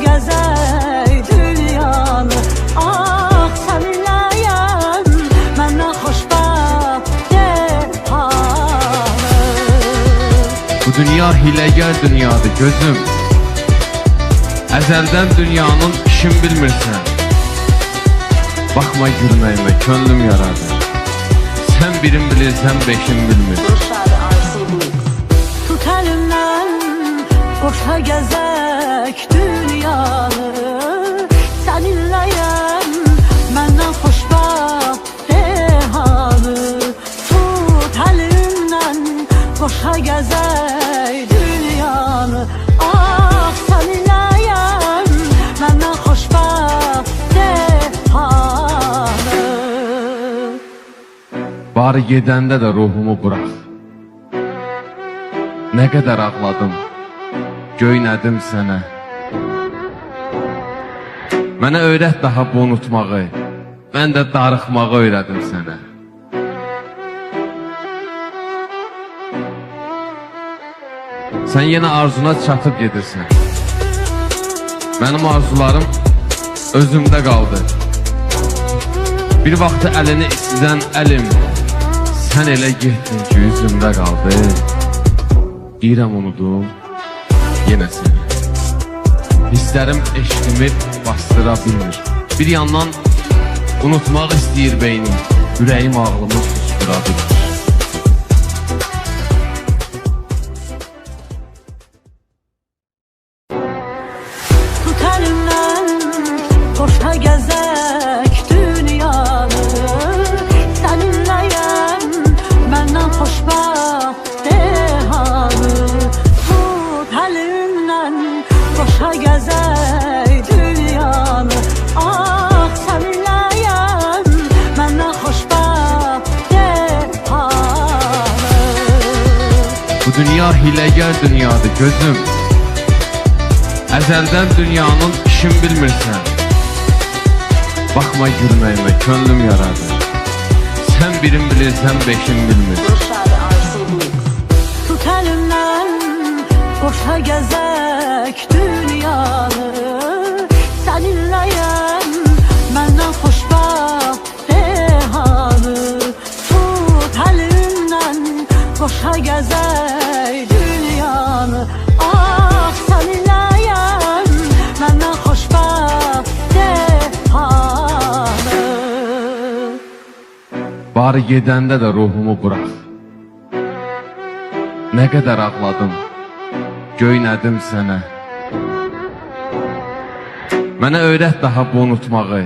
gəzək dünyanı. Ah səninləyəm məndən xoşbəxt dehanı. Bu dünya hiləgər dünyadır gözüm. Əzəldən dünyanın işin bilmirsən. Baxma gülməyimə, könlüm yaradır. Sən birin bilirsən, beşin bilmir. Tut əlimdən, qoşa gəzək dünyanı. Səninləyəm məndən xoşbəxt dehanı. Tut əlimdən, qoşa gəzək dünyanı. Ah səninləyəm məndən xoşbəxt dehanı. Bari gedəndə də ruhumu bırax. Nə qədər ağladım, göynədim sənə. Mənə öyrət daha bu unutmağı, mən də darıxmağı öyrədim sənə. Sən yenə arzuna çatıb gedirsən. Mənim arzularım özümdə qaldı. Bir vaxtı əlini istidən əlim, sən elə getdin ki üzümdə qaldı. Deyirəm unudum, yenə səni. Hisslərim eşqimi bastıra bilmir. Bir yandan unutmaq istəyir beynim, ürəyim ağlımı sustura bilir. Tut əlimdən, qoşa gəzək dünyanı. Səninləyəm məndən xoşbəxt dehanı. Tut əlimdən, qoşa gəzək dünyanı. Ah səninləyəm məndən xoşbəxt dehanı. Bu dünya hiləgər dünyadır gözüm. Əzəldən dünyanın işin bilmirsən. Baxma gülməyimə, könlüm yaradır. Sən birin bilirsən, beşin bilmir. Tut əlimdən, qoşa gəzək dünyanı. Səninləyəm məndən xoşbəxt dehanı. Tut əlimdən, qoşa gəzək dünyanı. Ah səninləyəm məndən xoşbəxt dehanı. Bari gedəndə də ruhumu bırax. Nə qədər ağladım, göynədim sənə. Mənə öyrət daha bu unutmağı,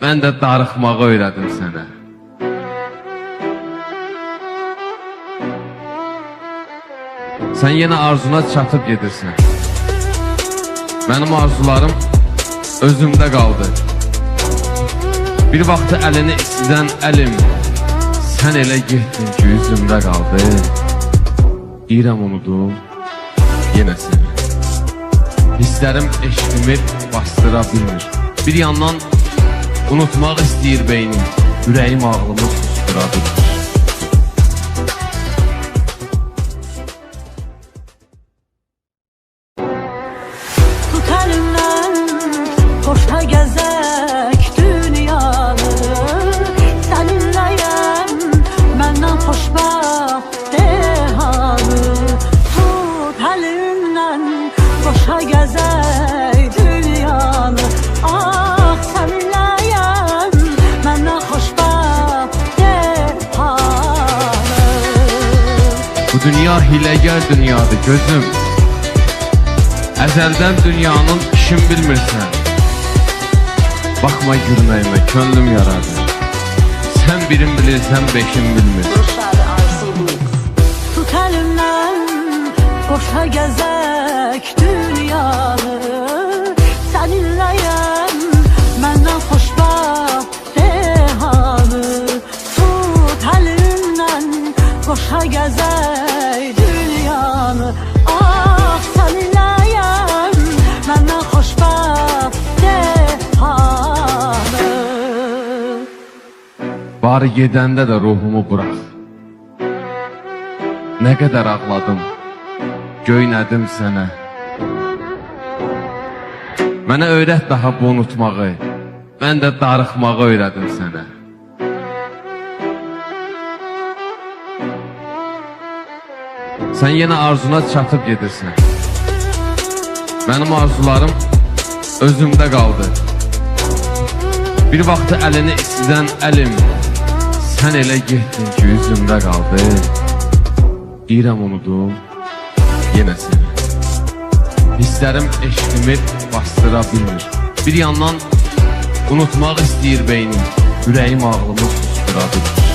mən də darıxmağı öyrədim sənə. Sən yenə arzuna çatıb gedirsən. Mənim arzularım özümdə qaldı. Bir vaxtı əlini istidən əlim, sən elə getdin ki üzümdə qaldı. Deyirəm unudum, yenə səni. Hisslərim eşqimi bastıra bilmir. Bir yandan unutmaq istəyir beynim, ürəyim ağlımı sustura bilir. Tut əlimdən, qoşa gəzək dünyanı. Səninləyəm məndən xoşbəxt dehanı. Tut əlimdən, qoşa gəzək dünyanı. Ah səninləyəm məndən xoşbəxt dehanı. Bu dünya hiləgər dünyadır gözüm. Əzəldən dünyanın işin bilmirsən. Baxma gülməyimə, könlüm yaradır. Sən birin bilirsən, beşin bilmir. Tut əlimdən, qoşa gəzək dünyanı. Səninləyəm məndən xoşbəxt dehanı. Tut əlimdən, qoşa gəzək dünyanı. Ah səninləyəm məndən xoşbəxt dehanı. Bari gedəndə də ruhumu bırax. Nə qədər ağladım, göynədim sənə. Mənə öyrət daha bu unutmağı. Mən də darıxmağı öyrədim sənə. Sən yenə arzuna çatıb gedirsən. Mənim arzularım özümdə qaldı. Bir vaxtı əlini istidən əlim, sən elə getdin ki, üzümdə qaldı. Deyirəm unudum, yenə səni. Hisslərim eşqimi bastıra bilmir. Bir yandan unutmaq istəyir beynim, ürəyim ağlımı sustura bilmir.